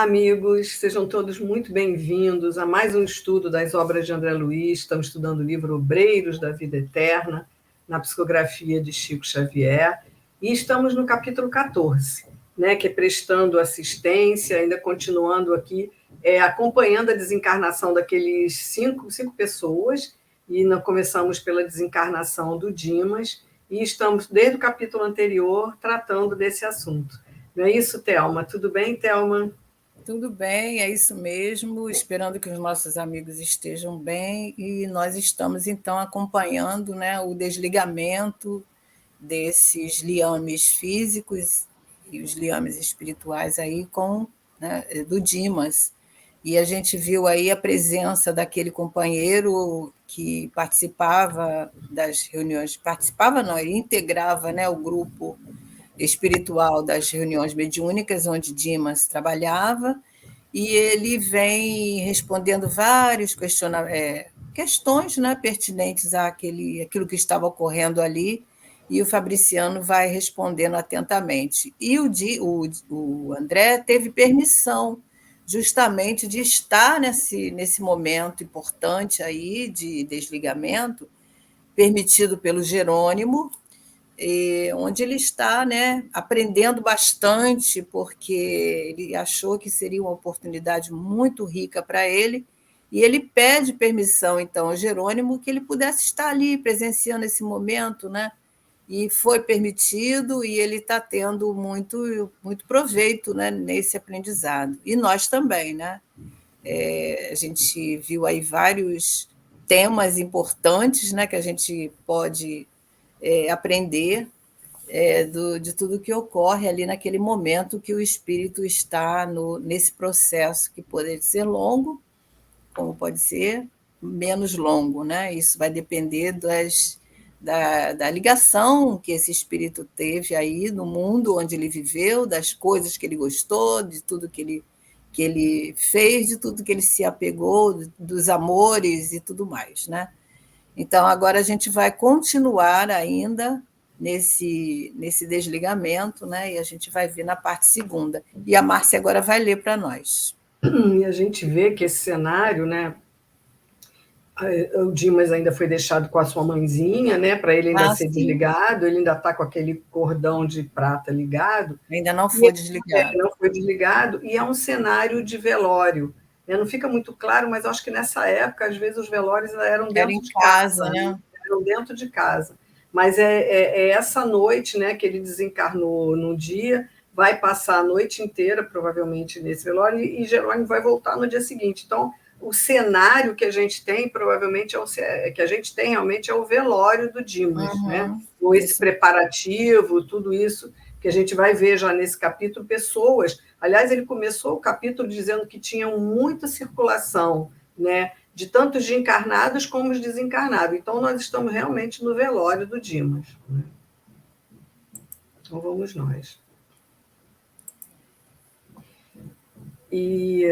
Olá, amigos, sejam todos muito bem-vindos a mais um estudo das obras de André Luiz. Estamos estudando o livro Obreiros da Vida Eterna, na psicografia de Chico Xavier, e estamos no capítulo 14, né, que é prestando assistência, ainda continuando aqui, acompanhando a desencarnação daqueles cinco pessoas, e nós começamos pela desencarnação do Dimas, e estamos, desde o capítulo anterior, tratando desse assunto. Não é isso, Thelma? Tudo bem, Thelma? Tudo bem, é isso mesmo, esperando que os nossos amigos estejam bem e nós estamos, então, acompanhando, né, o desligamento desses liames físicos e os liames espirituais aí né, do Dimas. E a gente viu aí a presença daquele companheiro que participava das reuniões, participava não, ele integrava, né, o grupo espiritual das reuniões mediúnicas onde Dimas trabalhava, e ele vem respondendo vários questões, né, pertinentes àquilo que estava ocorrendo ali, e o Fabriciano vai respondendo atentamente. E o André teve permissão justamente de estar nesse momento importante aí de desligamento, permitido pelo Jerônimo, onde ele está, né, aprendendo bastante, porque ele achou que seria uma oportunidade muito rica para ele, e ele pede permissão, então, ao Jerônimo que ele pudesse estar ali presenciando esse momento, né? E foi permitido, e ele está tendo muito proveito, né, nesse aprendizado. E nós também, né? A gente viu aí vários temas importantes, né, que a gente pode aprender de tudo que ocorre ali naquele momento que o espírito está nesse processo, que pode ser longo, como pode ser menos longo, né? Isso vai depender da ligação que esse espírito teve aí no mundo onde ele viveu, das coisas que ele gostou, de tudo que ele fez, de tudo que ele se apegou, dos amores e tudo mais, né? Então, agora a gente vai continuar ainda nesse desligamento, né? E a gente vai ver na parte segunda. E a Márcia agora vai ler para nós. E a gente vê que esse cenário, né? O Dimas ainda foi deixado com a sua mãezinha, né? Para ele ainda ser desligado, ele ainda está com aquele cordão de prata ligado. Ainda não foi desligado. Não foi desligado, e é um cenário de velório. Não fica muito claro, mas acho que nessa época, às vezes, os velórios eram dentro de casa, né? Eram dentro de casa. Mas é essa noite, né, que ele desencarnou no dia, vai passar a noite inteira, provavelmente, nesse velório, e Jerônimo vai voltar no dia seguinte. Então, o cenário que a gente tem, provavelmente, que a gente tem realmente é o velório do Dimas, né? Ou esse preparativo, tudo isso que a gente vai ver já nesse capítulo, pessoas. Aliás, ele começou o capítulo dizendo que tinham muita circulação, né? De tantos de encarnados como os desencarnados. Então, nós estamos realmente no velório do Dimas. Né? Então, vamos nós. E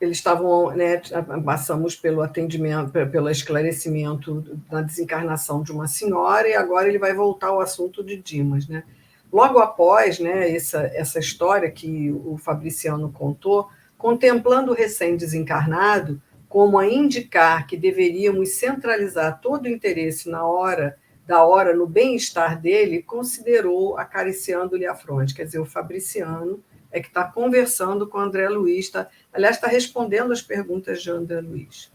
eles estavam, né, passamos pelo atendimento, pelo esclarecimento da desencarnação de uma senhora, e agora ele vai voltar ao assunto de Dimas, né? Logo após, né, essa história que o Fabriciano contou, contemplando o recém-desencarnado, como a indicar que deveríamos centralizar todo o interesse da hora no bem-estar dele, considerou acariciando-lhe a fronte. Quer dizer, o Fabriciano é que está conversando com o André Luiz, aliás, está respondendo as perguntas de André Luiz.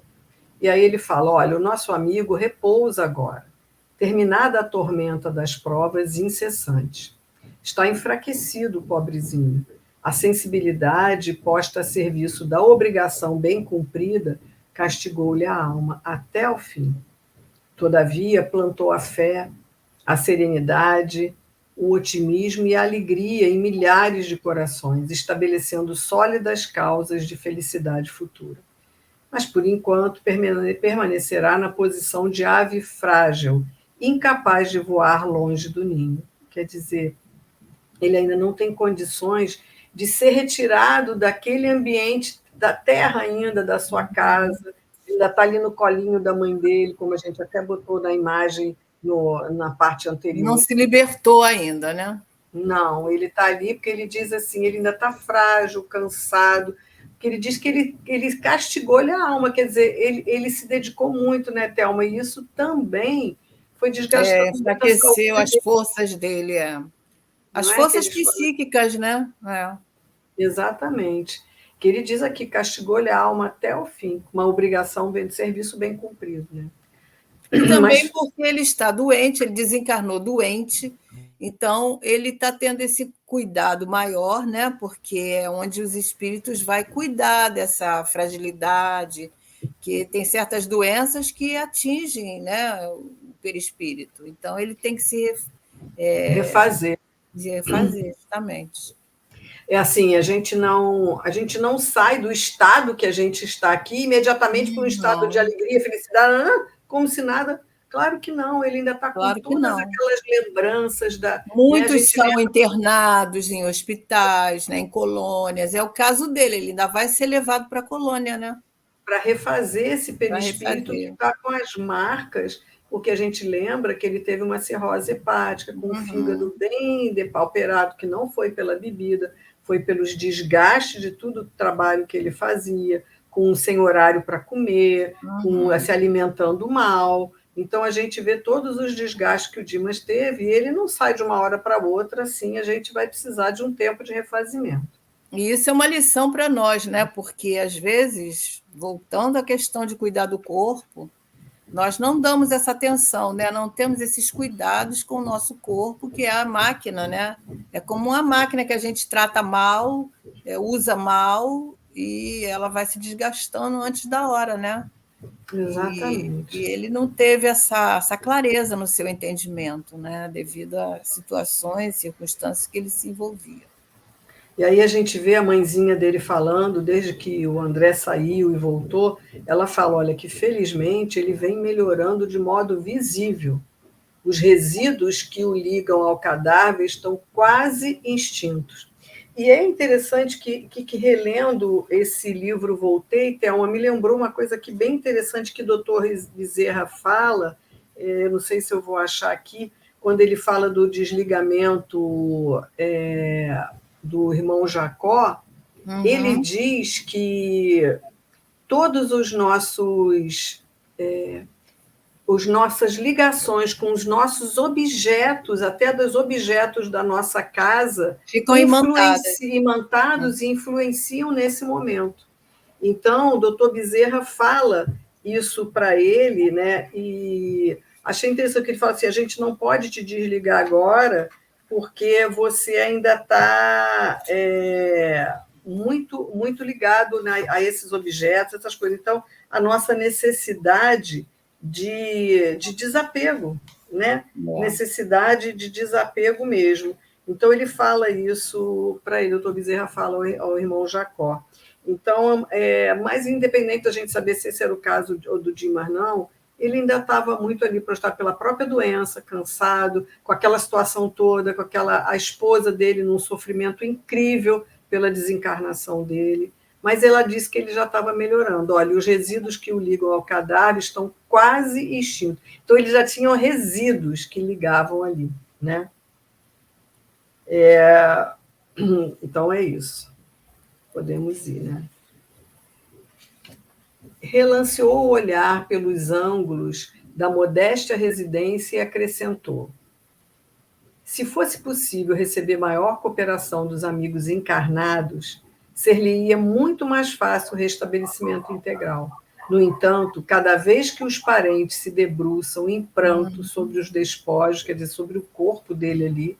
E aí ele fala, olha, o nosso amigo repousa agora, terminada a tormenta das provas incessantes. Está enfraquecido, pobrezinho. A sensibilidade posta a serviço da obrigação bem cumprida castigou-lhe a alma até o fim. Todavia, plantou a fé, a serenidade, o otimismo e a alegria em milhares de corações, estabelecendo sólidas causas de felicidade futura. Mas, por enquanto, permanecerá na posição de ave frágil, incapaz de voar longe do ninho. Quer dizer, ele ainda não tem condições de ser retirado daquele ambiente da terra ainda, da sua casa, ainda está ali no colinho da mãe dele, como a gente até botou na imagem na parte anterior. Não se libertou ainda, né? Não, ele está ali porque ele diz assim, ele ainda está frágil, cansado, que ele diz que ele castigou-lhe a alma, quer dizer, ele se dedicou muito, né, Thelma? E isso também foi desgastando muito a Enfraqueceu saúde as dele, forças dele, as não é que forças eles falam? psíquicas, né? Exatamente. Que ele diz aqui, castigou-lhe a alma até o fim, uma obrigação de serviço bem cumprido, né? E também Mas, porque ele está doente, ele desencarnou doente, então ele está tendo esse cuidado maior, né? Porque é onde os espíritos vai cuidar dessa fragilidade, que tem certas doenças que atingem, né, o perispírito. Então ele tem que se refazer. fazer, justamente. É assim, a gente não sai do estado que a gente está aqui imediatamente para um estado de Não, alegria, felicidade, como se nada. Claro que não, ele ainda está com claro que todas não. aquelas lembranças da. Né, a Muitos gente são lembra internados em hospitais, né, em colônias. É o caso dele, ele ainda vai ser levado para a colônia, né? para refazer esse Para perispírito que refazer. está com as marcas, porque a gente lembra que ele teve uma cirrose hepática, com o Uhum, fígado bem depauperado, que não foi pela bebida, foi pelos desgastes de tudo o trabalho que ele fazia, com sem horário para comer, com uhum. se alimentando mal. Então a gente vê todos os desgastes que o Dimas teve, e ele não sai de uma hora para outra, assim a gente vai precisar de um tempo de refazimento. E isso é uma lição para nós, né? Porque às vezes, voltando à questão de cuidar do corpo, nós não damos essa atenção, né? Não temos esses cuidados com o nosso corpo, que é a máquina, né? É como uma máquina que a gente trata mal, usa mal e ela vai se desgastando antes da hora, né? E Exatamente. ele não teve essa clareza no seu entendimento, né? Devido a situações, circunstâncias que ele se envolvia. E aí a gente vê a mãezinha dele falando, desde que o André saiu e voltou, ela fala, olha, que felizmente ele vem melhorando de modo visível. Os resíduos que o ligam ao cadáver estão quase extintos. E é interessante que relendo esse livro Voltei, Thelma, me lembrou uma coisa que bem interessante que o doutor Bezerra fala, não sei se eu vou achar aqui, quando ele fala do desligamento do irmão Jacó, ele Uhum. diz que todos os nossas ligações com os nossos objetos, até dos objetos da nossa casa, Ficam imantadas. influenciam, imantados e influenciam nesse momento. Então, o doutor Bezerra fala isso para ele, né? E achei interessante que ele fala assim: a gente não pode te desligar agora, porque você ainda está muito, muito ligado, né, a esses objetos, essas coisas. Então, a nossa necessidade de desapego, né? É. Necessidade de desapego mesmo. Então, ele fala isso para ele, o doutor Bezerra fala ao irmão Jacó. Então, mas independente da gente saber se esse era o caso do Dimas, não, ele ainda estava muito ali prostrado pela própria doença, cansado, com aquela situação toda, com a esposa dele num sofrimento incrível pela desencarnação dele. Mas ela disse que ele já estava melhorando. Olha, os resíduos que o ligam ao cadáver estão quase extintos. Então, eles já tinham resíduos que ligavam ali, né? Então, é isso. Podemos ir, né? Relanceou o olhar pelos ângulos da modesta residência e acrescentou: se fosse possível receber maior cooperação dos amigos encarnados, ser-lhe-ia muito mais fácil o restabelecimento integral. No entanto, cada vez que os parentes se debruçam em pranto sobre os despojos, quer dizer, sobre o corpo dele ali,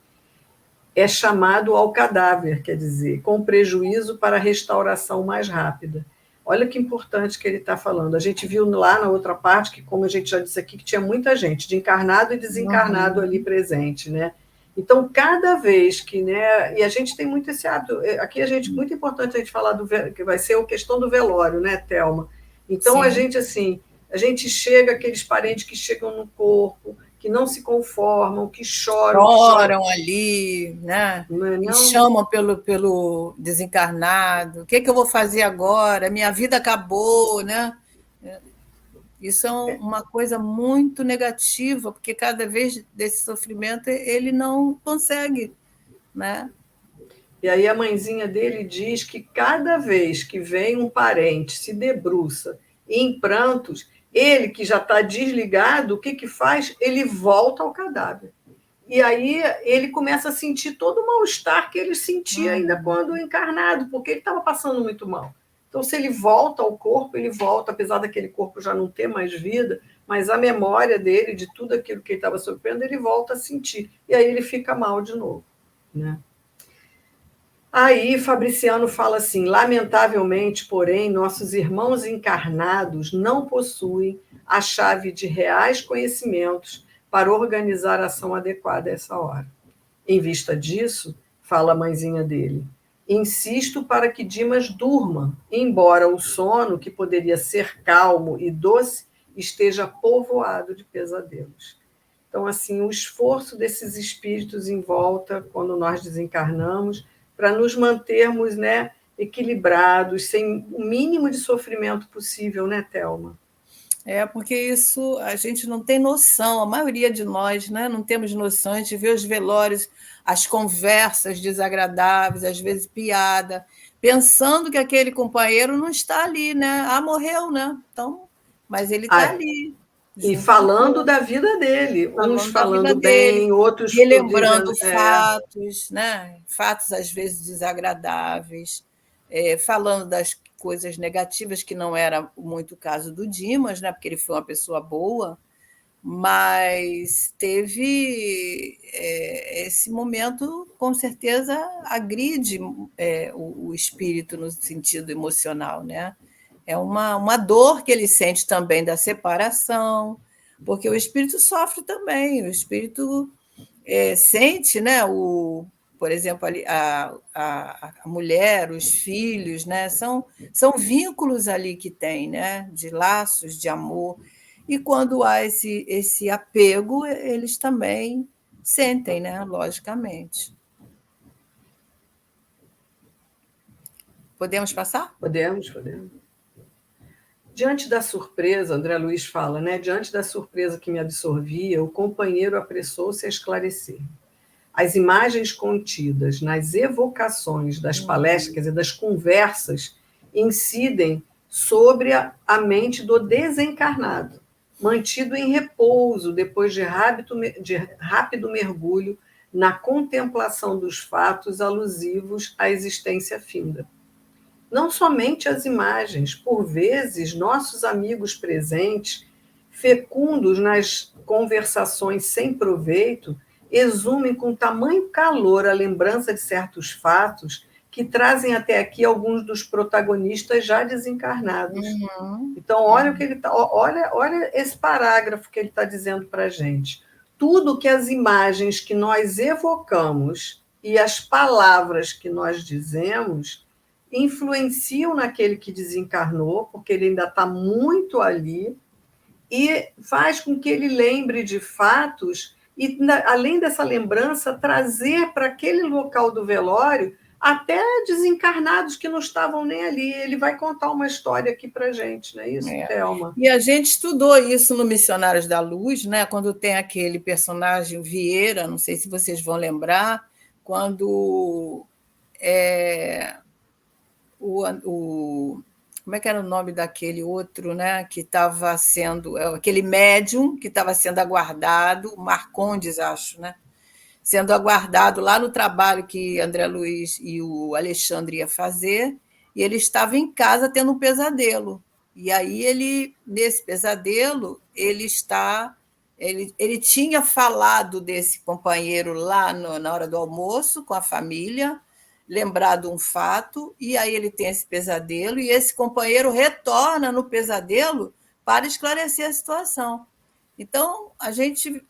é chamado ao cadáver, quer dizer, com prejuízo para a restauração mais rápida. Olha que importante que ele está falando. A gente viu lá na outra parte que, como a gente já disse aqui, que tinha muita gente, de encarnado e desencarnado ali Uhum. presente, né? Então, cada vez que, né, e a gente tem muito esse hábito, aqui a gente, muito importante a gente falar que vai ser a questão do velório, né, Thelma? Então, a Sim. gente, assim, a gente chega, aqueles parentes que chegam no corpo, que não se conformam, que choram, Choram ali, né? não é E não? chamam pelo desencarnado. O que, que eu vou fazer agora? Minha vida acabou, né? Isso é uma coisa muito negativa, porque cada vez desse sofrimento ele não consegue, né? E aí a mãezinha dele diz que cada vez que vem um parente, se debruça em prantos, ele que já está desligado, o que, que faz? Ele volta ao cadáver. E aí ele começa a sentir todo o mal-estar que ele sentia ainda quando encarnado, porque ele estava passando muito mal. Então, se ele volta ao corpo, ele volta, apesar daquele corpo já não ter mais vida, mas a memória dele, de tudo aquilo que ele estava sofrendo, ele volta a sentir. E aí ele fica mal de novo, né? Aí Fabriciano fala assim: lamentavelmente, porém, nossos irmãos encarnados não possuem a chave de reais conhecimentos para organizar a ação adequada a essa hora. Em vista disso, fala a mãezinha dele, insisto para que Dimas durma, embora o sono, que poderia ser calmo e doce, esteja povoado de pesadelos. Então, assim, o esforço desses espíritos em volta, quando nós desencarnamos, para nos mantermos, né, equilibrados, sem o mínimo de sofrimento possível, né, Thelma? Porque isso a gente não tem noção, a maioria de nós, né, não temos noção, a gente vê os velórios, as conversas desagradáveis, às vezes piada, pensando que aquele companheiro não está ali, né? Ah, morreu, né? Então, mas ele está ali. E falando da vida dele, uns Da vida falando dele, bem, outros relembrando dizendo. fatos, né? Fatos às vezes desagradáveis, falando das coisas negativas, que não era muito o caso do Dimas, né? Porque ele foi uma pessoa boa, mas teve esse momento, com certeza, agride o espírito no sentido emocional, né? É uma dor que ele sente também da separação, porque o espírito sofre também, o espírito sente, né? Por exemplo, a mulher, os filhos, né? São vínculos ali que tem, né? De laços, de amor. E quando há esse apego, eles também sentem, né? Logicamente. Podemos passar? Podemos. Diante da surpresa, André Luiz fala, né? Diante da surpresa que me absorvia, o companheiro apressou-se a esclarecer. As imagens contidas nas evocações das palestras, quer dizer, das conversas, incidem sobre a mente do desencarnado, mantido em repouso depois de rápido mergulho na contemplação dos fatos alusivos à existência finda. Não somente as imagens, por vezes, nossos amigos presentes, fecundos nas conversações sem proveito, exumem com tamanho calor a lembrança de certos fatos que trazem até aqui alguns dos protagonistas já desencarnados. Então, olha o que ele tá, olha esse parágrafo que ele está dizendo para a gente. Tudo que as imagens que nós evocamos e as palavras que nós dizemos influenciam naquele que desencarnou, porque ele ainda está muito ali, e faz com que ele lembre de fatos e, além dessa lembrança, trazer para aquele local do velório até desencarnados que não estavam nem ali. Ele vai contar uma história aqui para a gente, não é isso, Thelma? E a gente estudou isso no Missionários da Luz, né? Quando tem aquele personagem Vieira, não sei se vocês vão lembrar, quando como é que era o nome daquele outro, né? Que estava sendo aquele médium que estava sendo aguardado, Marcondes, acho, né? Sendo aguardado lá no trabalho que André Luiz e o Alexandre ia fazer, e ele estava em casa tendo um pesadelo. E aí nesse pesadelo, ele tinha falado desse companheiro lá na hora do almoço com a família, lembrado um fato, e aí ele tem esse pesadelo, e esse companheiro retorna no pesadelo para esclarecer a situação. Então, a gente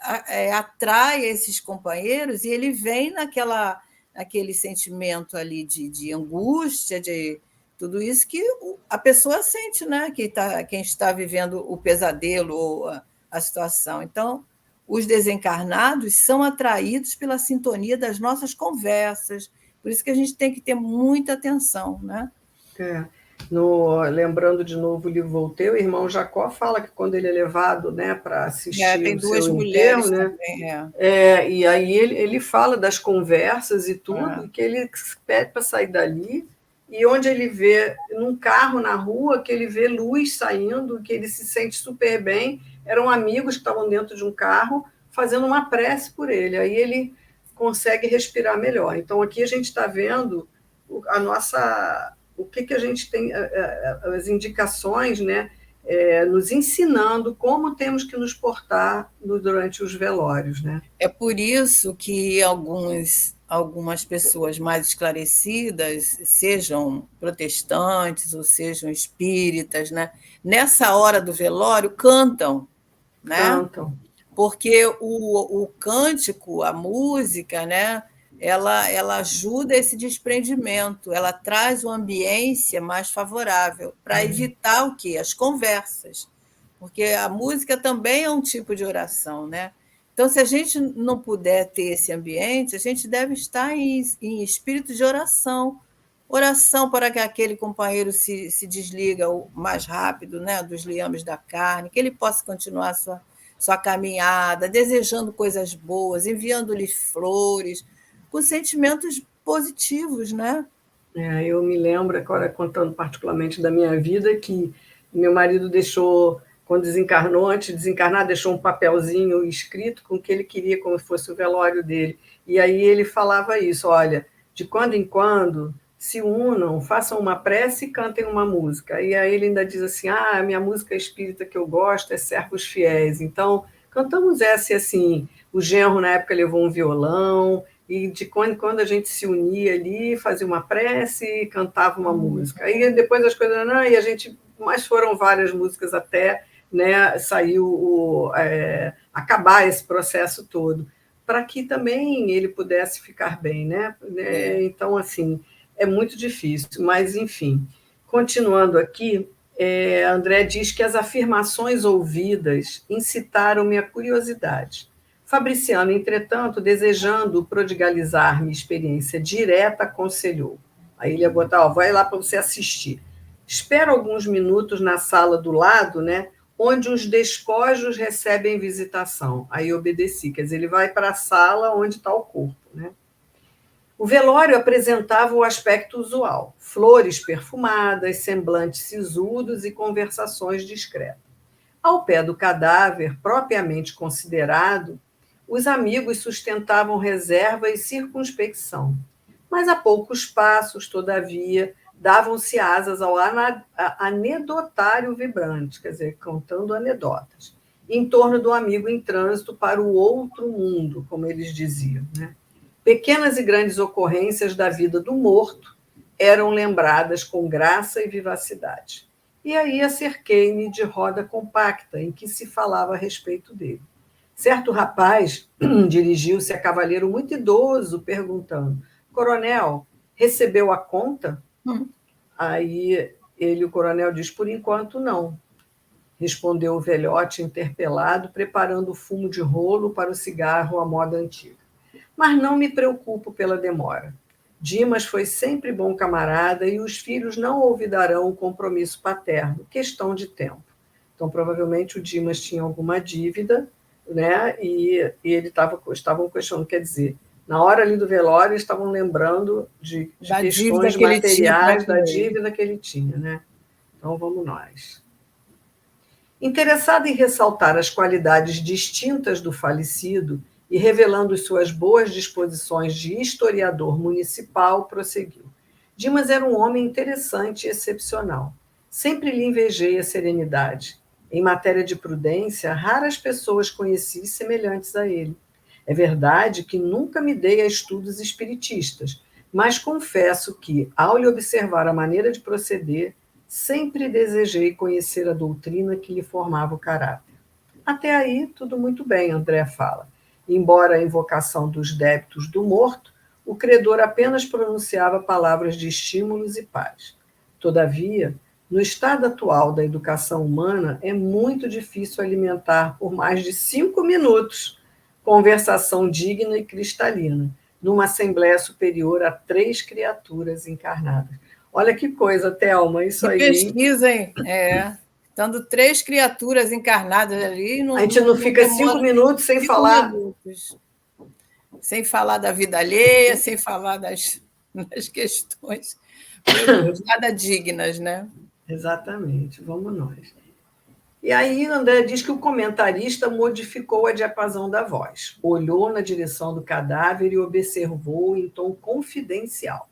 atrai esses companheiros e ele vem naquele sentimento ali de angústia, de tudo isso que a pessoa sente, né? Quem está vivendo o pesadelo ou a situação. Então, os desencarnados são atraídos pela sintonia das nossas conversas, por isso que a gente tem que ter muita atenção, né? Lembrando de novo o livro Volteu, o irmão Jacó fala que quando ele é levado, né, para assistir Tem o duas seu enterro, mulheres né, também. e aí ele fala das conversas e tudo, e que ele pede para sair dali, e onde ele vê, num carro na rua, que ele vê luz saindo, que ele se sente super bem, eram amigos que estavam dentro de um carro fazendo uma prece por ele, aí ele consegue respirar melhor. Então, aqui a gente está vendo a nossa... o que a gente tem, as indicações, né, nos ensinando como temos que nos portar durante os velórios, né? É por isso que algumas pessoas mais esclarecidas, sejam protestantes ou sejam espíritas, né, nessa hora do velório cantam, né? Cantam. Porque o cântico, a música, né, ela ajuda esse desprendimento, ela traz uma ambiência mais favorável para evitar o quê? As conversas. Porque a música também é um tipo de oração, né? Então, se a gente não puder ter esse ambiente, a gente deve estar em espírito de oração. Oração para que aquele companheiro se desliga o mais rápido, né, dos liames da carne, que ele possa continuar sua caminhada, desejando coisas boas, enviando-lhe flores, com sentimentos positivos, né? Eu me lembro, agora contando particularmente da minha vida, que meu marido deixou, quando desencarnou, antes de desencarnar, deixou um papelzinho escrito com o que ele queria, como fosse o velório dele. E aí ele falava isso, olha, de quando em quando se unam, façam uma prece e cantem uma música. E aí ele ainda diz assim, a minha música espírita que eu gosto é Servos Fiéis. Então, cantamos essa e assim, o genro na época levou um violão, e de quando em quando a gente se unia ali, fazia uma prece e cantava uma música. Aí depois as coisas, não, e a gente, mas foram várias músicas até, né, saiu acabar esse processo todo, para que também ele pudesse ficar bem, né? Então, assim, é muito difícil, mas enfim. Continuando aqui, André diz que as afirmações ouvidas incitaram minha curiosidade. Fabriciano, entretanto, desejando prodigalizar minha experiência direta, aconselhou. Aí ele ia botar, vai lá para você assistir. Espera alguns minutos na sala do lado, né, onde os despojos recebem visitação. Aí obedeci, quer dizer, ele vai para a sala onde está o corpo, né? O velório apresentava o aspecto usual: flores perfumadas, semblantes sisudos e conversações discretas. Ao pé do cadáver, propriamente considerado, os amigos sustentavam reserva e circunspecção, mas a poucos passos, todavia, davam-se asas ao anedotário vibrante, quer dizer, contando anedotas, em torno do amigo em trânsito para o outro mundo, como eles diziam, né? Pequenas e grandes ocorrências da vida do morto eram lembradas com graça e vivacidade. E aí acerquei-me de roda compacta, em que se falava a respeito dele. Certo rapaz dirigiu-se a cavalheiro muito idoso, perguntando: Coronel, recebeu a conta? Aí o coronel, diz: por enquanto não. Respondeu o velhote interpelado, preparando o fumo de rolo para o cigarro à moda antiga. Mas não me preocupo pela demora. Dimas foi sempre bom camarada e os filhos não olvidarão o compromisso paterno, questão de tempo. Então, provavelmente, o Dimas tinha alguma dívida, né? E estavam questionando, quer dizer, na hora ali do velório, estavam lembrando de questões materiais da dívida que ele tinha, né? Então, vamos nós. Interessado em ressaltar as qualidades distintas do falecido e revelando suas boas disposições de historiador municipal, prosseguiu. Dimas era um homem interessante e excepcional. Sempre lhe invejei a serenidade. Em matéria de prudência, raras pessoas conheci semelhantes a ele. É verdade que nunca me dei a estudos espiritistas, mas confesso que, ao lhe observar a maneira de proceder, sempre desejei conhecer a doutrina que lhe formava o caráter. Até aí, tudo muito bem, André fala. Embora a invocação dos débitos do morto, o credor apenas pronunciava palavras de estímulos e paz. Todavia, no estado atual da educação humana, é muito difícil alimentar por mais de 5 minutos conversação digna e cristalina, numa assembleia superior a 3 criaturas encarnadas. Olha que coisa, Thelma, isso Que aí, hein? pesquisa, hein? Estando 3 criaturas encarnadas ali, A não, gente não não fica 5 demora minutos sem 5 falar. minutos. Sem falar da vida alheia, sem falar das questões, meu Deus, nada dignas, né? Exatamente, vamos nós. E aí, André diz que o comentarista modificou a diapasão da voz, olhou na direção do cadáver e observou em tom confidencial.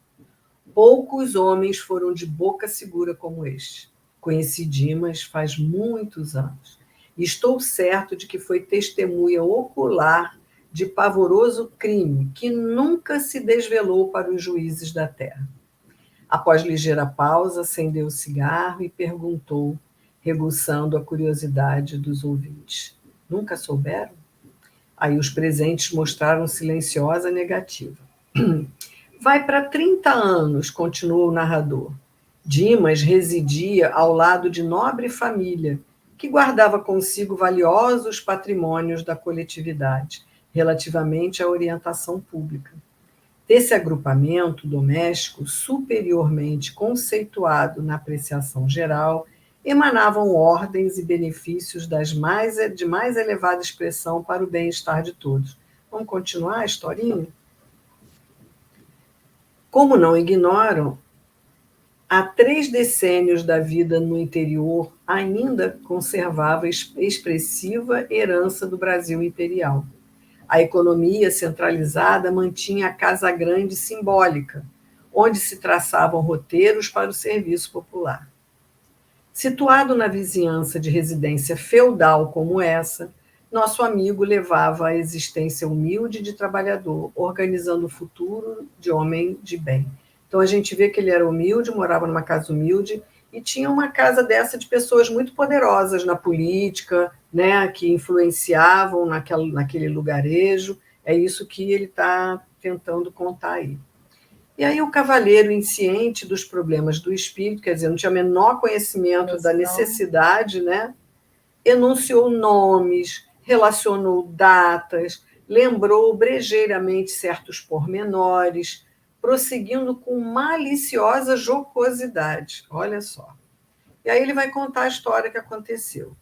Poucos homens foram de boca segura como este. Conheci Dimas faz muitos anos. E estou certo de que foi testemunha ocular de pavoroso crime que nunca se desvelou para os juízes da terra. Após ligeira pausa, acendeu o cigarro e perguntou, reguçando a curiosidade dos ouvintes: Nunca souberam? Aí os presentes mostraram silenciosa negativa. Vai para 30 anos, continuou o narrador. Dimas residia ao lado de nobre família, que guardava consigo valiosos patrimônios da coletividade, relativamente à orientação pública. Desse agrupamento doméstico, superiormente conceituado na apreciação geral, emanavam ordens e benefícios de mais elevada expressão para o bem-estar de todos. Vamos continuar a historinha? Como não ignoram, há 3 decênios da vida no interior ainda conservava expressiva herança do Brasil imperial. A economia centralizada mantinha a Casa Grande simbólica, onde se traçavam roteiros para o serviço popular. Situado na vizinhança de residência feudal como essa, nosso amigo levava a existência humilde de trabalhador, organizando o futuro de homem de bem. Então a gente vê que ele era humilde, morava numa casa humilde e tinha uma casa dessa de pessoas muito poderosas na política, né, que influenciavam naquele lugarejo. É isso que ele está tentando contar aí. E aí o cavalheiro, insciente dos problemas do espírito, quer dizer, não tinha o menor conhecimento da necessidade, né? Enunciou nomes, relacionou datas, lembrou brejeiramente certos pormenores, prosseguindo com maliciosa jocosidade. Olha só. E aí ele vai contar a história que aconteceu.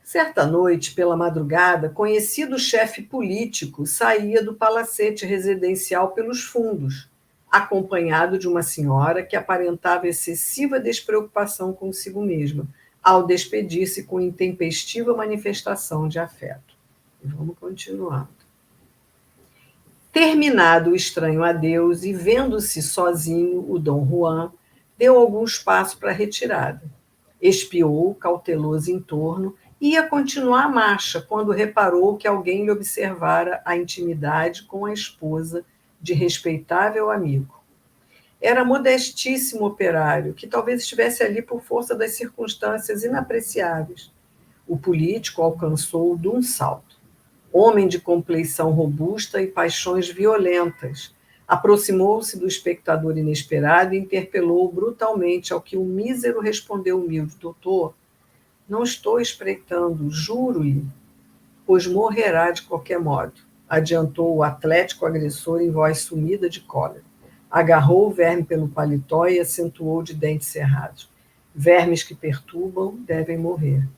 Certa noite, pela madrugada, conhecido chefe político saía do palacete residencial pelos fundos, acompanhado de uma senhora que aparentava excessiva despreocupação consigo mesma, ao despedir-se com intempestiva manifestação de afeto. Vamos continuando. Terminado o estranho adeus e vendo-se sozinho, o Dom Juan deu alguns passos para a retirada. Espiou, cauteloso em torno, e ia continuar a marcha quando reparou que alguém lhe observara a intimidade com a esposa de respeitável amigo. Era modestíssimo operário, que talvez estivesse ali por força das circunstâncias inapreciáveis. O político alcançou-o de um salto. Homem de compleição robusta e paixões violentas, aproximou-se do espectador inesperado e interpelou brutalmente, ao que o mísero respondeu humilde: Doutor, não estou espreitando, juro-lhe, pois morrerá de qualquer modo, adiantou o atlético agressor em voz sumida de cólera. Agarrou o verme pelo paletó e acentuou de dentes cerrados: Vermes que perturbam devem morrer.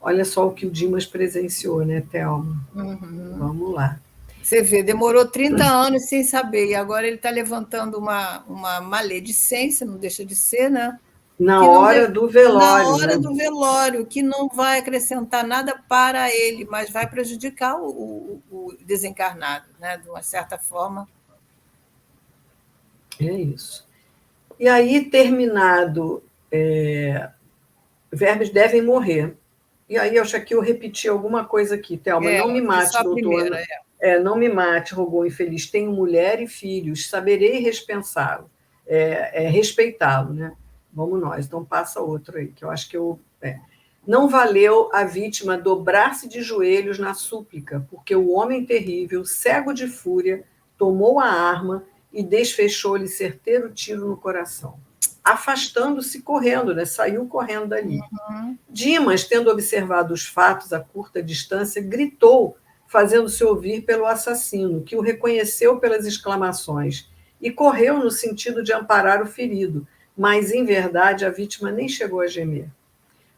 Olha só o que o Dimas presenciou, né, Thelma? Vamos lá. Você vê, demorou 30 anos sem saber, e agora ele está levantando uma maledicência, não deixa de ser, né? Na hora do velório, na hora né? do velório, que não vai acrescentar nada para ele, mas vai prejudicar o desencarnado, né? De uma certa forma. É isso. E aí, terminado, vermes devem morrer. E aí, eu acho que eu repeti alguma coisa aqui, Thelma. Não me mate, doutor. Não me mate, rogou o infeliz. Tenho mulher e filhos, saberei respeitá-lo. Respeitá-lo, né? Vamos nós. Então, passa outro aí, que eu acho que eu... Não valeu a vítima dobrar-se de joelhos na súplica, porque o homem terrível, cego de fúria, tomou a arma e desfechou-lhe certeiro tiro no coração. Afastando-se correndo, né? Saiu correndo dali. Dimas, tendo observado os fatos a curta distância, gritou, fazendo-se ouvir pelo assassino, que o reconheceu pelas exclamações, e correu no sentido de amparar o ferido, mas, em verdade, a vítima nem chegou a gemer.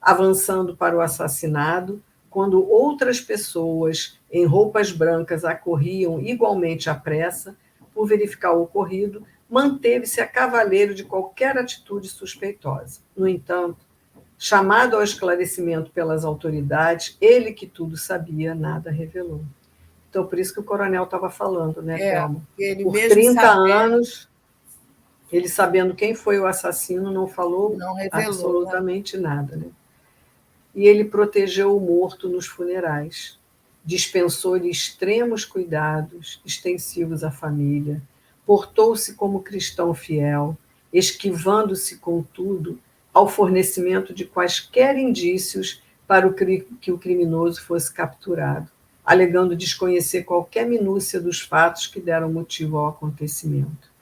Avançando para o assassinado, quando outras pessoas em roupas brancas acorriam igualmente à pressa por verificar o ocorrido, manteve-se a cavaleiro de qualquer atitude suspeitosa. No entanto, chamado ao esclarecimento pelas autoridades, ele que tudo sabia, nada revelou. Então, por isso que o coronel estava falando, né, Thelma? Ele Por mesmo 30 sabendo, anos, ele sabendo quem foi o assassino, não falou não revelou, né? absolutamente nada, né? E ele protegeu o morto nos funerais. Dispensou-lhe extremos cuidados, extensivos à família. Portou-se como cristão fiel, esquivando-se, contudo, ao fornecimento de quaisquer indícios para que o criminoso fosse capturado, alegando desconhecer qualquer minúcia dos fatos que deram motivo ao acontecimento.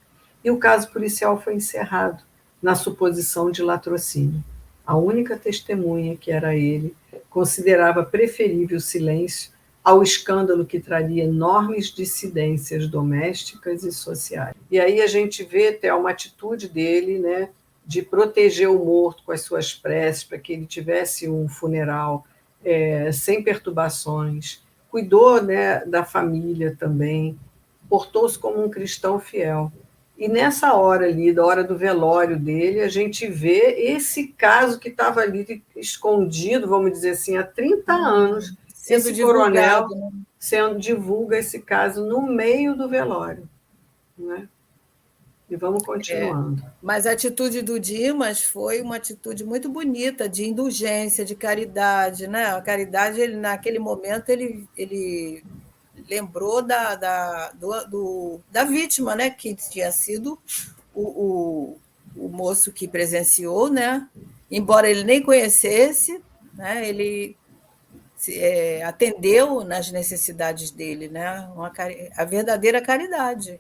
E o caso policial foi encerrado na suposição de latrocínio. A única testemunha, que era ele, considerava preferível o silêncio ao escândalo que traria enormes dissidências domésticas e sociais. E aí a gente vê até uma atitude dele, né, de proteger o morto com as suas preces, para que ele tivesse um funeral sem perturbações, cuidou, né, da família também, portou-se como um cristão fiel. E nessa hora ali, da hora do velório dele, a gente vê esse caso que estava ali escondido, vamos dizer assim, há 30 anos, Sendo esse divulgado, coronel né? sendo divulga esse caso no meio do velório. Né? E vamos continuando. Mas a atitude do Dimas foi uma atitude muito bonita, de indulgência, de caridade, né? A caridade, ele, naquele momento, ele lembrou da vítima, né? Que tinha sido o moço que presenciou, né? Embora ele nem conhecesse, né? Ele atendeu nas necessidades dele, né? A verdadeira caridade.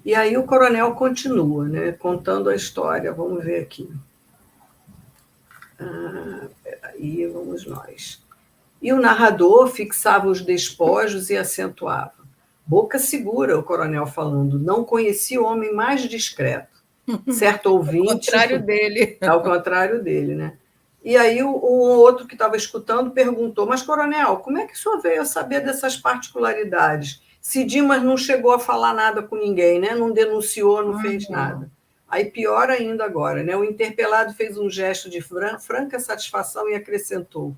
E aí o coronel continua, né, contando a história. Vamos ver aqui. Peraí, vamos nós. E o narrador fixava os despojos e acentuava. Boca segura, o coronel falando. Não conheci homem mais discreto. Certo ouvinte... Ao contrário dele. Ao contrário dele, né? E aí o outro que estava escutando perguntou, mas, coronel, como é que o senhor veio a saber dessas particularidades? Se Dimas não chegou a falar nada com ninguém, né? Não denunciou, não fez nada. Aí pior ainda agora, né? O interpelado fez um gesto de franca satisfação e acrescentou: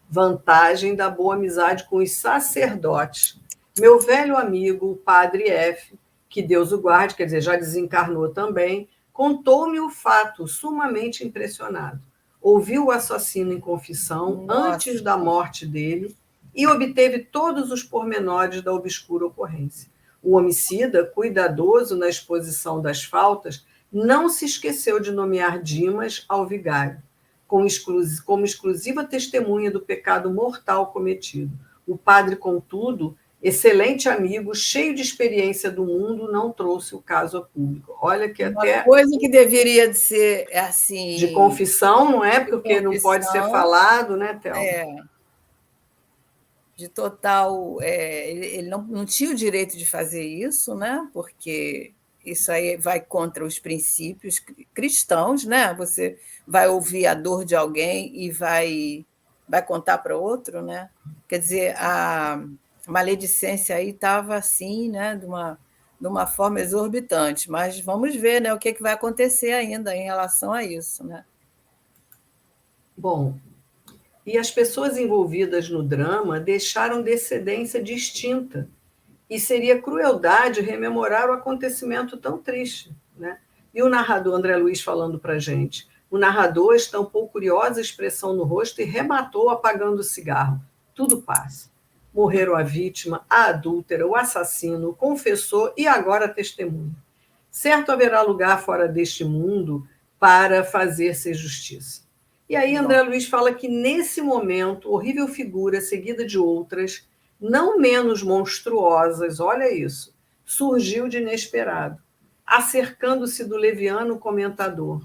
vantagem da boa amizade com os sacerdotes. Meu velho amigo, o padre F., que Deus o guarde, quer dizer, já desencarnou também, contou-me o fato, sumamente impressionado. Ouviu o assassino em confissão antes da morte dele e obteve todos os pormenores da obscura ocorrência. O homicida, cuidadoso na exposição das faltas, não se esqueceu de nomear Dimas ao vigário, como exclusiva testemunha do pecado mortal cometido. O padre, contudo, excelente amigo, cheio de experiência do mundo, não trouxe o caso a público. Olha que até... Uma coisa que deveria de ser assim... De confissão, não é? Porque não pode ser falado, né, Thelma? De total... ele não tinha o direito de fazer isso, né? Porque isso aí vai contra os princípios cristãos, né? Você vai ouvir a dor de alguém e vai contar para outro, né? Quer dizer, a maledicência aí estava assim, né? De uma forma exorbitante, mas vamos ver, né, o que vai acontecer ainda em relação a isso, né? Bom, e as pessoas envolvidas no drama deixaram descendência distinta, e seria crueldade rememorar o acontecimento tão triste, né? E o narrador André Luiz falando para a gente, o narrador estampou curiosa expressão no rosto e rematou apagando o cigarro. Tudo passa. Morreram a vítima, a adúltera, o assassino, o confessor e agora a testemunha. Certo haverá lugar fora deste mundo para fazer-se justiça. E aí André Luiz fala que nesse momento, horrível figura seguida de outras, não menos monstruosas, olha isso, surgiu de inesperado, acercando-se do leviano comentador.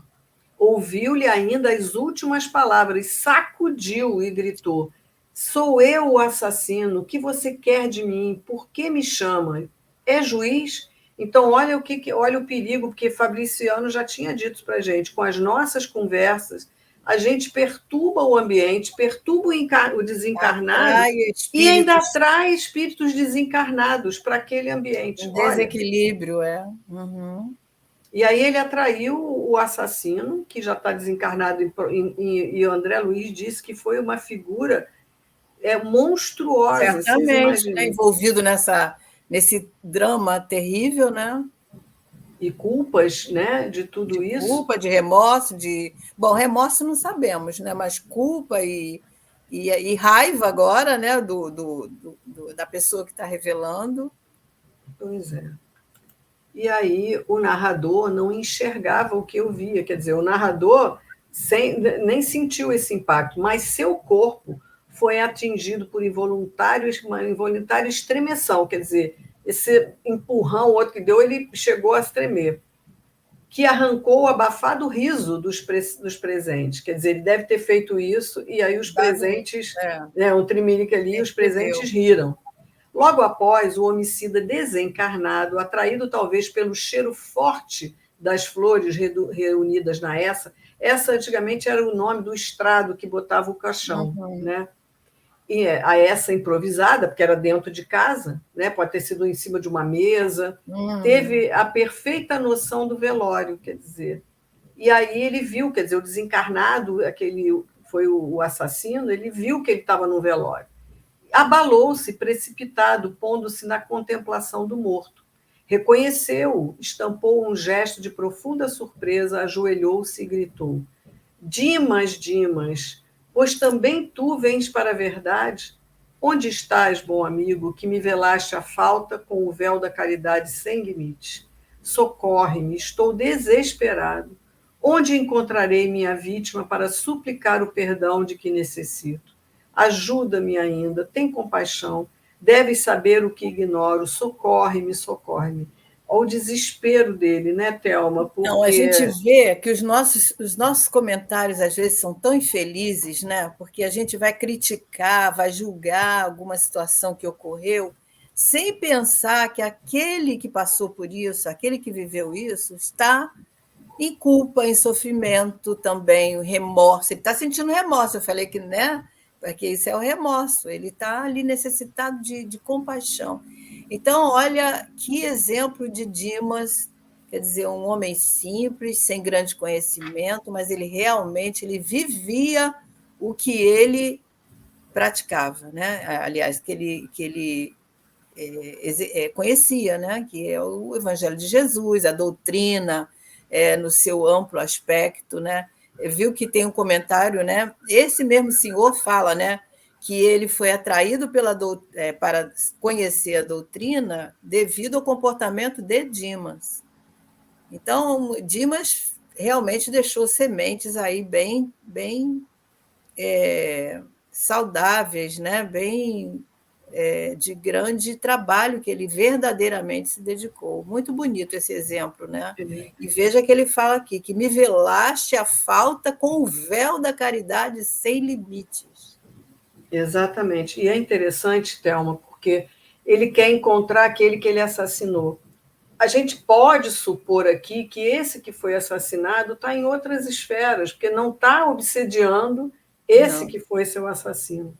Ouviu-lhe ainda as últimas palavras, sacudiu e gritou: sou eu o assassino, o que você quer de mim? Por que me chama? É juiz? Então, olha o perigo, porque Fabriciano já tinha dito para a gente, com as nossas conversas, a gente perturba o ambiente, perturba o desencarnado Atrai e ainda espíritos atrai espíritos desencarnados para aquele ambiente. em Olha, desequilíbrio, é. Uhum. e aí ele atraiu o assassino, que já está desencarnado, e o André Luiz disse que foi uma figura monstruosa, vocês Certamente, né? imaginam. Envolvido nesse drama terrível, né? E culpas, né, de De tudo isso. culpa, de remorso, de. Bom, remorso não sabemos, né? Mas culpa e raiva agora, né? Da pessoa que está revelando. Pois é. E aí o narrador não enxergava o que eu via, quer dizer, o narrador nem sentiu esse impacto, mas seu corpo foi atingido por uma involuntária estremeção, quer dizer, esse empurrão, o outro que deu, ele chegou a tremer, que arrancou o abafado riso dos presentes. Quer dizer, ele deve ter feito isso, e aí os Dado, presentes, é, né, um trimelique ali, os percebeu. presentes riram. Logo após, o homicida desencarnado, atraído talvez pelo cheiro forte das flores reunidas na essa antigamente era o nome do estrado que botava o caixão, Uhum. né? E a essa improvisada, porque era dentro de casa, né? Pode ter sido em cima de uma mesa, Uhum. teve a perfeita noção do velório, quer dizer. E aí ele viu, quer dizer, o desencarnado, aquele foi o assassino, ele viu que ele estava no velório. Abalou-se, precipitado, pondo-se na contemplação do morto. Reconheceu-o, estampou um gesto de profunda surpresa, ajoelhou-se e gritou: Dimas, Dimas, pois também tu vens para a verdade? Onde estás, bom amigo, que me velaste a falta com o véu da caridade sem limite? Socorre-me, estou desesperado. Onde encontrarei minha vítima para suplicar o perdão de que necessito? Ajuda-me ainda, tem compaixão. Deves saber o que ignoro. Socorre-me, socorre-me. Olha o desespero dele, né, Thelma? Não, a gente Porque vê que os nossos comentários às vezes são tão infelizes, né? Porque a gente vai criticar, vai julgar alguma situação que ocorreu, sem pensar que aquele que passou por isso, aquele que viveu isso, está em culpa, em sofrimento também, o remorso. Ele está sentindo remorso. Eu falei que, né? Porque isso é o remorso. Ele está ali necessitado de compaixão. Então, olha que exemplo de Dimas, quer dizer, um homem simples, sem grande conhecimento, mas ele realmente ele vivia o que ele praticava, né? Aliás, que ele conhecia, né? Que é o Evangelho de Jesus, a doutrina, no seu amplo aspecto, né? Viu que tem um comentário, né? Esse mesmo senhor fala, né? Que ele foi atraído para conhecer a doutrina devido ao comportamento de Dimas. Então, Dimas realmente deixou sementes aí bem saudáveis, né? Bem de grande trabalho que ele verdadeiramente se dedicou. Muito bonito esse exemplo, né? E veja que ele fala aqui, que me velaste a falta com o véu da caridade sem limites. exatamente. E é interessante, Thelma, porque ele quer encontrar aquele que ele assassinou. A gente pode supor aqui que esse que foi assassinado está em outras esferas, porque não está obsediando esse Não, que foi seu assassino.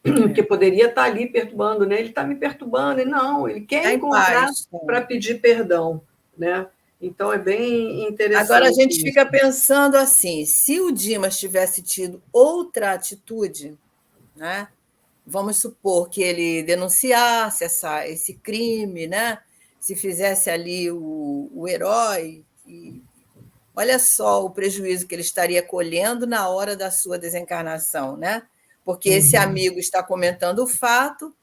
Porque poderia estar ali perturbando, né? Ele está me perturbando, e não, ele quer está em encontrar paz. para pedir perdão, né? Então é bem Agora a interessante gente isso. fica pensando assim, se o Dimas tivesse tido outra atitude, né? Vamos supor que ele denunciasse esse crime, né? Se fizesse ali o herói, e olha só o prejuízo que ele estaria colhendo na hora da sua desencarnação, né? Porque esse amigo está comentando o fato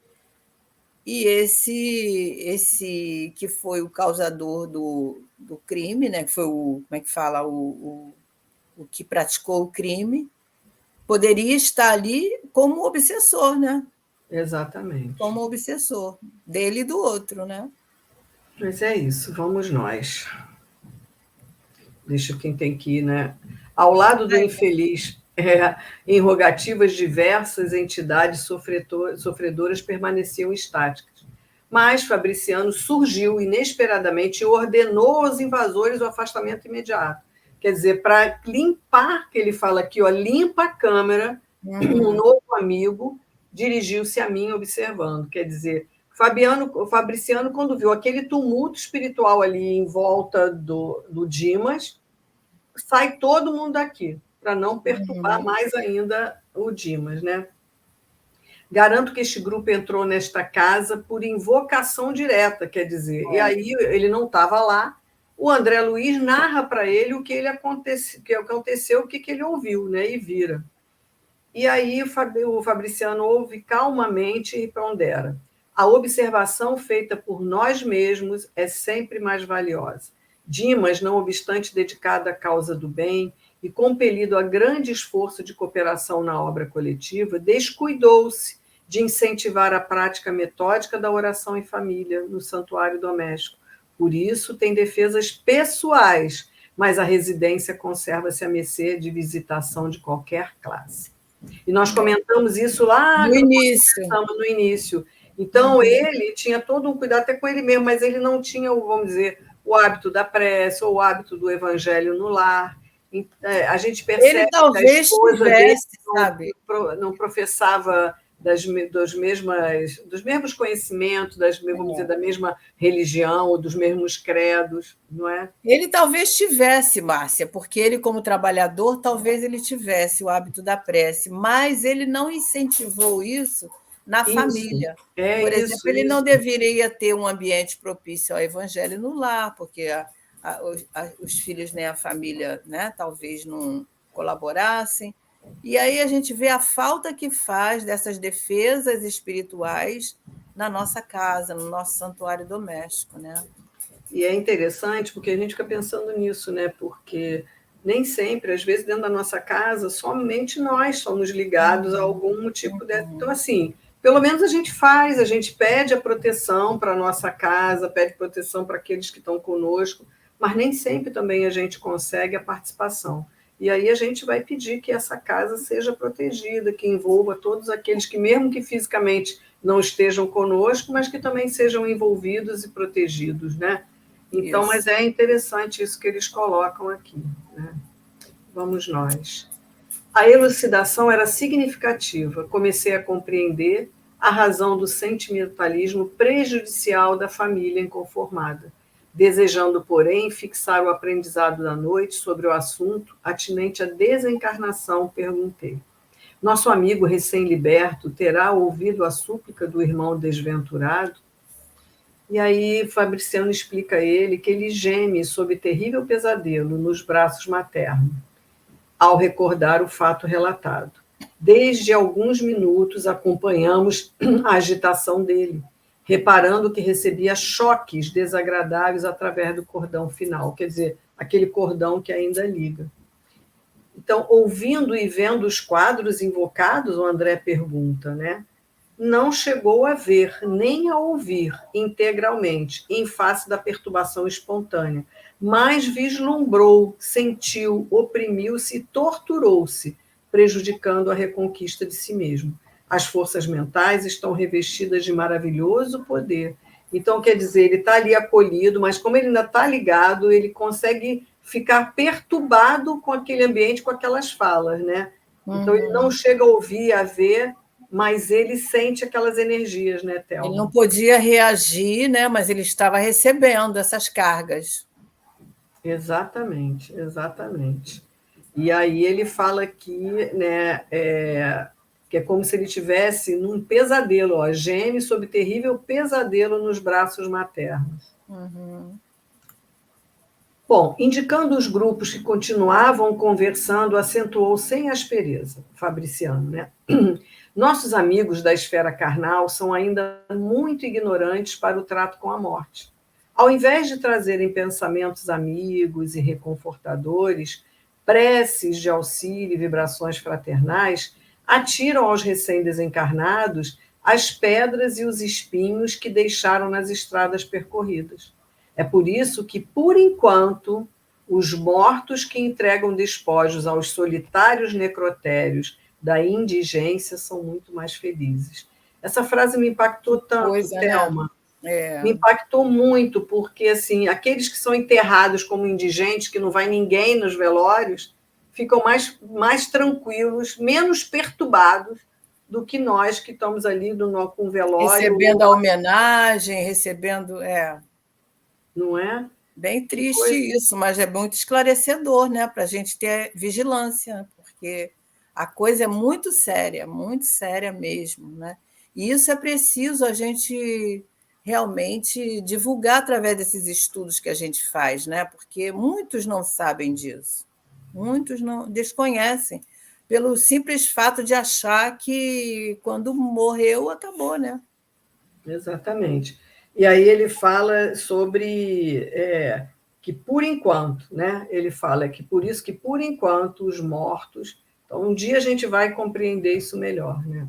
e esse que foi o causador do crime, né? Que foi como é que fala, o que praticou o crime, poderia estar ali como obsessor, né? Exatamente. Como obsessor dele e do outro, né? Mas é isso, vamos nós. Deixa quem tem que ir, né? Ao lado do infeliz, em rogativas diversas entidades sofredoras permaneciam estáticas. Mas Fabriciano surgiu inesperadamente e ordenou aos invasores o afastamento imediato. Quer dizer, para limpar, que ele fala aqui, ó, limpa a câmera, um novo amigo dirigiu-se a mim observando. Quer dizer, o Fabriciano, quando viu aquele tumulto espiritual ali em volta do Dimas, sai todo mundo daqui, para não perturbar mais ainda o Dimas, né? Garanto que este grupo entrou nesta casa por invocação direta, quer dizer, e aí ele não estava lá. O André Luiz narra para ele o que aconteceu, o que ele ouviu, né, e vira. E aí o Fabriciano ouve calmamente e pondera. A observação feita por nós mesmos é sempre mais valiosa. Dimas, não obstante dedicado à causa do bem e compelido a grande esforço de cooperação na obra coletiva, descuidou-se de incentivar a prática metódica da oração em família no santuário doméstico. Por isso, tem defesas pessoais, mas a residência conserva-se à mercê de visitação de qualquer classe. E nós comentamos isso lá no início. Então, ele tinha todo um cuidado até com ele mesmo, mas ele não tinha, vamos dizer, o hábito da prece ou o hábito do evangelho no lar. A gente percebe ele talvez que a esposa tivesse, dele não professava dos mesmos conhecimentos, vamos dizer, da mesma religião, ou dos mesmos credos, não é? Ele talvez tivesse, Márcia, porque ele, como trabalhador, talvez ele tivesse o hábito da prece, mas ele não incentivou isso na família. Por exemplo, ele não deveria ter um ambiente propício ao evangelho no lar, porque os filhos, né, a família, né, talvez não colaborassem. E aí a gente vê a falta que faz dessas defesas espirituais na nossa casa, no nosso santuário doméstico, né? E é interessante porque a gente fica pensando nisso, né? Porque nem sempre, às vezes, dentro da nossa casa, somente nós somos ligados a algum tipo de... Então, assim, pelo menos a gente pede a proteção para a nossa casa, pede proteção para aqueles que estão conosco, mas nem sempre também a gente consegue a participação. E aí a gente vai pedir que essa casa seja protegida, que envolva todos aqueles que, mesmo que fisicamente não estejam conosco, mas que também sejam envolvidos e protegidos, né? Então, isso. Mas é interessante isso que eles colocam aqui, né? Vamos nós. A elucidação era significativa. Comecei a compreender a razão do sentimentalismo prejudicial da família inconformada. Desejando, porém, fixar o aprendizado da noite sobre o assunto atinente à desencarnação, perguntei. Nosso amigo recém-liberto terá ouvido a súplica do irmão desventurado? E aí Fabriciano explica a ele que ele geme sob terrível pesadelo nos braços maternos, ao recordar o fato relatado. Desde alguns minutos acompanhamos a agitação dele, reparando que recebia choques desagradáveis através do cordão final, quer dizer, aquele cordão que ainda liga. Então, ouvindo e vendo os quadros invocados, o André pergunta, né? Não chegou a ver nem a ouvir integralmente, em face da perturbação espontânea, mas vislumbrou, sentiu, oprimiu-se e torturou-se, prejudicando a reconquista de si mesmo. As forças mentais estão revestidas de maravilhoso poder. Então, quer dizer, ele está ali acolhido, mas como ele ainda está ligado, ele consegue ficar perturbado com aquele ambiente, com aquelas falas, né? Então, ele não chega a ouvir, a ver, mas ele sente aquelas energias, né, Thelma? Ele não podia reagir, né, mas ele estava recebendo essas cargas. Exatamente, exatamente. E aí ele fala aqui, né, que é como se ele estivesse num pesadelo, ó, geme sob terrível pesadelo nos braços maternos. Bom, indicando os grupos que continuavam conversando, acentuou sem aspereza, Fabriciano, né? Nossos amigos da esfera carnal são ainda muito ignorantes para o trato com a morte. Ao invés de trazerem pensamentos amigos e reconfortadores, preces de auxílio e vibrações fraternais, atiram aos recém-desencarnados as pedras e os espinhos que deixaram nas estradas percorridas. É por isso que, por enquanto, os mortos que entregam despojos aos solitários necrotérios da indigência são muito mais felizes. Essa frase me impactou tanto, Thelma, Me impactou muito, porque assim, aqueles que são enterrados como indigentes, que não vai ninguém nos velórios, ficam mais tranquilos, menos perturbados do que nós que estamos ali com o velório. Recebendo a homenagem, recebendo. Não é? Bem triste isso, mas é muito esclarecedor, né? Para a gente ter vigilância, porque a coisa é muito séria mesmo, né? E isso é preciso a gente realmente divulgar através desses estudos que a gente faz, né? Porque muitos não sabem disso, muitos não desconhecem, pelo simples fato de achar que quando morreu, acabou, né? Exatamente. E aí ele fala sobre que, por enquanto, né? Ele fala que por isso que, por enquanto, os mortos. Então, um dia a gente vai compreender isso melhor, né?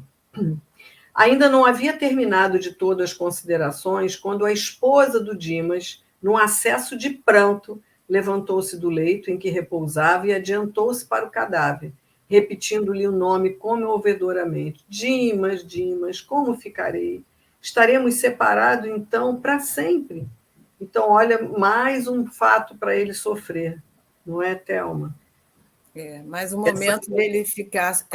Ainda não havia terminado de todas as considerações quando a esposa do Dimas, num acesso de pranto, levantou-se do leito em que repousava e adiantou-se para o cadáver, repetindo-lhe o nome comovedoramente: Dimas, Dimas, como ficarei? Estaremos separados, então, para sempre. Então, olha, mais um fato para ele sofrer, não é, Thelma? Mas o momento dele ficar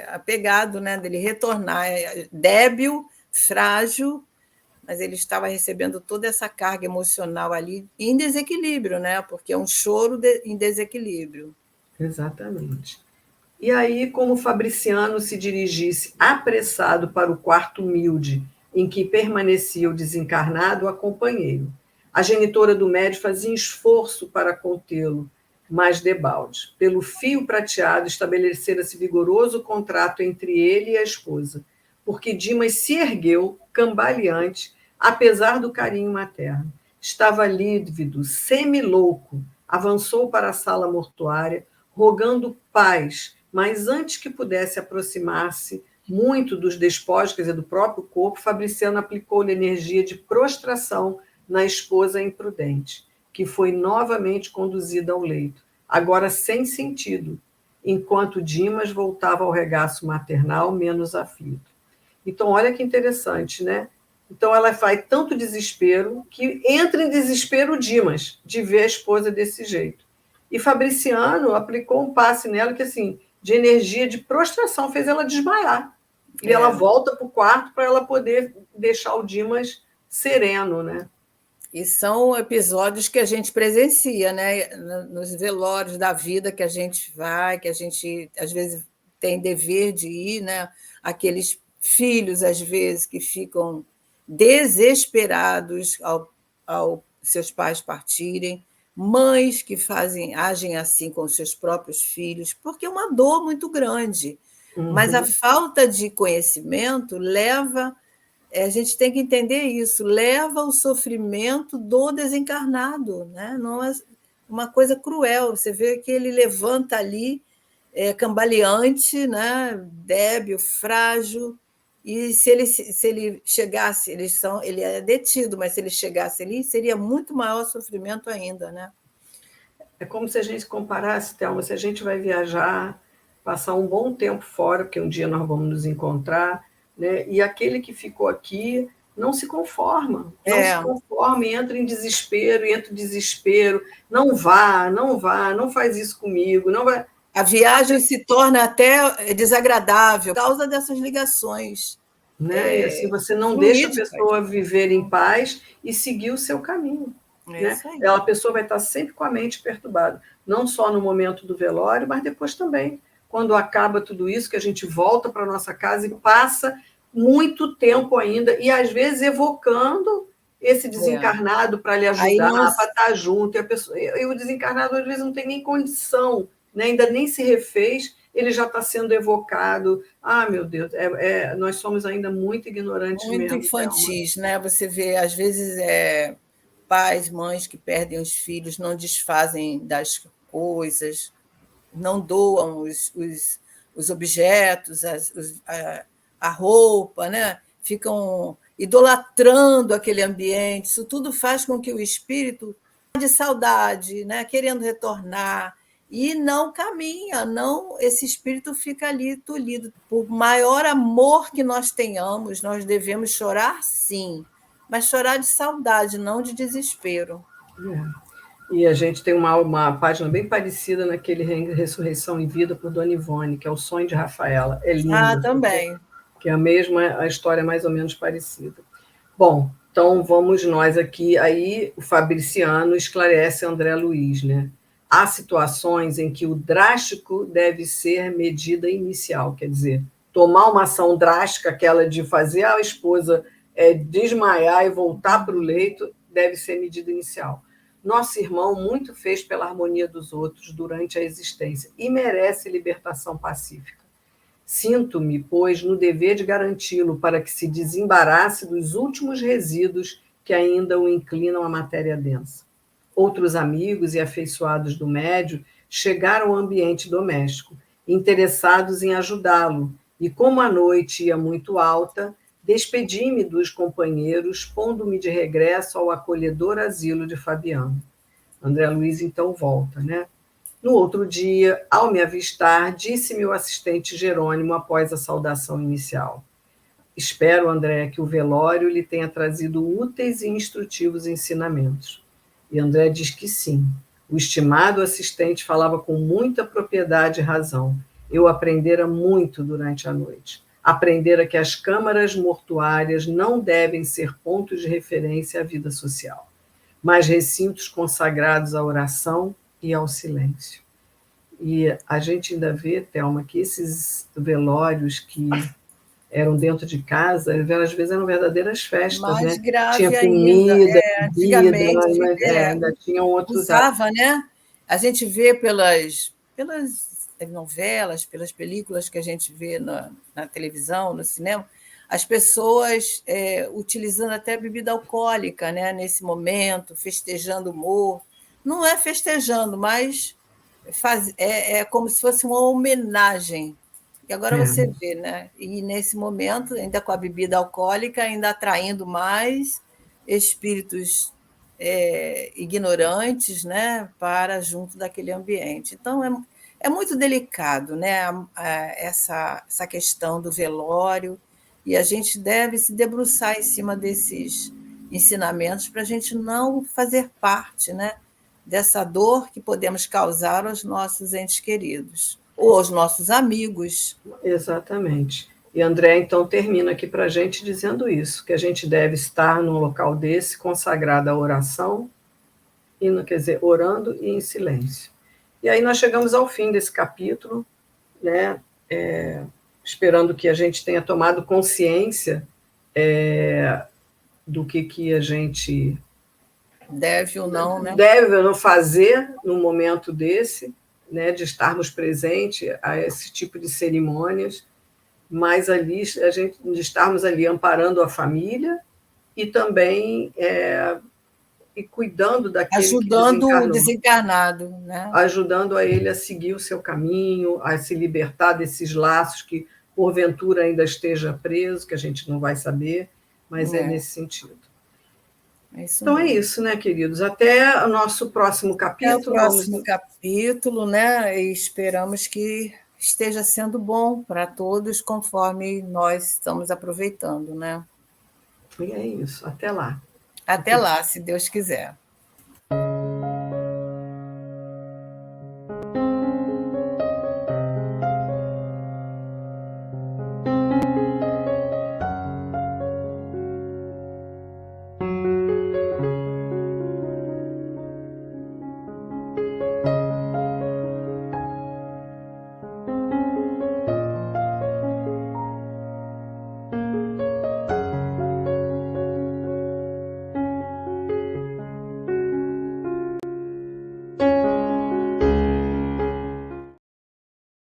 apegado, né, dele retornar, débil, frágil, mas ele estava recebendo toda essa carga emocional ali em desequilíbrio, né? Porque é um choro em desequilíbrio. Exatamente. E aí, como Fabriciano se dirigisse apressado para o quarto humilde em que permanecia o desencarnado, acompanhei-o. A genitora do médio fazia esforço para contê-lo, mas debalde. Pelo fio prateado, estabelecera-se vigoroso contrato entre ele e a esposa, porque Dimas se ergueu, cambaleante, apesar do carinho materno. Estava lívido, semilouco, avançou para a sala mortuária, rogando paz, mas antes que pudesse aproximar-se muito dos despojos, quer dizer, do próprio corpo, Fabriciano aplicou-lhe energia de prostração na esposa imprudente, que foi novamente conduzida ao leito, agora sem sentido, enquanto Dimas voltava ao regaço maternal menos aflito. Então, olha que interessante, né? Então, ela faz tanto desespero que entra em desespero o Dimas de ver a esposa desse jeito. E Fabriciano aplicou um passe nela que, assim, de energia de prostração, fez ela desmaiar. E ela volta para o quarto para ela poder deixar o Dimas sereno, né? E são episódios que a gente presencia, né? Nos velórios da vida que a gente vai, que a gente, às vezes, tem dever de ir, né? Aqueles filhos, às vezes, que ficam desesperados ao seus pais partirem, mães que agem assim com seus próprios filhos, porque é uma dor muito grande. Mas a falta de conhecimento leva a gente tem que entender isso, leva ao sofrimento do desencarnado, né? Não é uma coisa cruel. Você vê que ele levanta ali, cambaleante, né? Débil, frágil, e se ele chegasse, ele é detido, mas se ele chegasse ali, seria muito maior sofrimento ainda, né? É como se a gente comparasse, Thelma, se a gente vai viajar, passar um bom tempo fora, porque um dia nós vamos nos encontrar, né? E aquele que ficou aqui não se conforma, e entra em desespero, não vá, não faz isso comigo, não vai. A viagem se torna até desagradável por causa dessas ligações. Né? E assim você não deixa a pessoa viver em paz e seguir o seu caminho. Né? A pessoa vai estar sempre com a mente perturbada, não só no momento do velório, mas depois também, quando acaba tudo isso, que a gente volta para a nossa casa e passa muito tempo ainda, e às vezes evocando esse desencarnado para lhe ajudar, para estar junto, e o desencarnado às vezes não tem nem condição, né? Ainda nem se refez, ele já está sendo evocado. Ah, meu Deus, nós somos ainda muito ignorantes muito mesmo. Muito infantis, né? Você vê, às vezes, pais, mães que perdem os filhos, não desfazem das coisas, não doam os objetos, a roupa, né? Ficam idolatrando aquele ambiente. Isso tudo faz com que o espírito de saudade, né? Querendo retornar, e não caminha, não, esse espírito fica ali tolhido. Por maior amor que nós tenhamos, nós devemos chorar, sim, mas chorar de saudade, não de desespero. É. E a gente tem uma página bem parecida naquele Ressurreição em Vida por Dona Ivone, que é O Sonho de Rafaela. É Ah, lindo, porque também. que é a história é mais ou menos parecida. Bom, então vamos nós aqui. Aí o Fabriciano esclarece André Luiz, né? Há situações em que o drástico deve ser medida inicial, quer dizer, tomar uma ação drástica, aquela de fazer a esposa desmaiar e voltar para o leito, deve ser medida inicial. Nosso irmão muito fez pela harmonia dos outros durante a existência e merece libertação pacífica. Sinto-me, pois, no dever de garanti-lo para que se desembarace dos últimos resíduos que ainda o inclinam à matéria densa. Outros amigos e afeiçoados do médio chegaram ao ambiente doméstico, interessados em ajudá-lo, e como a noite ia muito alta, despedi-me dos companheiros, pondo-me de regresso ao acolhedor asilo de Fabiano. André Luiz então volta, né? No outro dia, ao me avistar, disse-me o assistente Jerônimo após a saudação inicial: Espero, André, que o velório lhe tenha trazido úteis e instrutivos ensinamentos. E André diz que sim. O estimado assistente falava com muita propriedade e razão. Eu aprendera muito durante a noite. Aprendera que as câmaras mortuárias não devem ser pontos de referência à vida social, mas recintos consagrados à oração e ao silêncio. E a gente ainda vê, Thelma, que esses velórios que eram dentro de casa, às vezes eram verdadeiras festas, Mais né? Tinha grave ainda, comida, bebida, antigamente mas ainda tinham outros atos. usava, né? A gente vê pelas novelas, pelas películas que a gente vê na televisão, no cinema, as pessoas utilizando até bebida alcoólica, né? Nesse momento, festejando o morto. Não é festejando, mas é como se fosse uma homenagem. E agora você É, vê, né? E nesse momento, ainda com a bebida alcoólica, ainda atraindo mais espíritos ignorantes, né, para junto daquele ambiente. Então é muito delicado, né, essa questão do velório, e a gente deve se debruçar em cima desses ensinamentos para a gente não fazer parte, né, dessa dor que podemos causar aos nossos entes queridos ou aos nossos amigos. exatamente. E André, então, termina aqui para a gente dizendo isso, que a gente deve estar num local desse consagrado à oração, quer dizer, orando e em silêncio. E aí nós chegamos ao fim desse capítulo, né? Esperando que a gente tenha tomado consciência do que a gente Deve ou não, né? deve ou não fazer no momento desse, né, de estarmos presentes a esse tipo de cerimônias, mas ali a gente de estarmos ali amparando a família e também e cuidando daquele que Ajudando o desencarnou, desencarnado, né? ajudando a ele a seguir o seu caminho, a se libertar desses laços que porventura ainda esteja preso, que a gente não vai saber, mas é É, nesse sentido. é isso Então é mesmo. isso, né, queridos? Até o nosso próximo Até o capítulo. próximo capítulo, né? E esperamos que esteja sendo bom para todos, conforme nós estamos aproveitando, né? E é isso. Até lá. Até lá, se Deus quiser.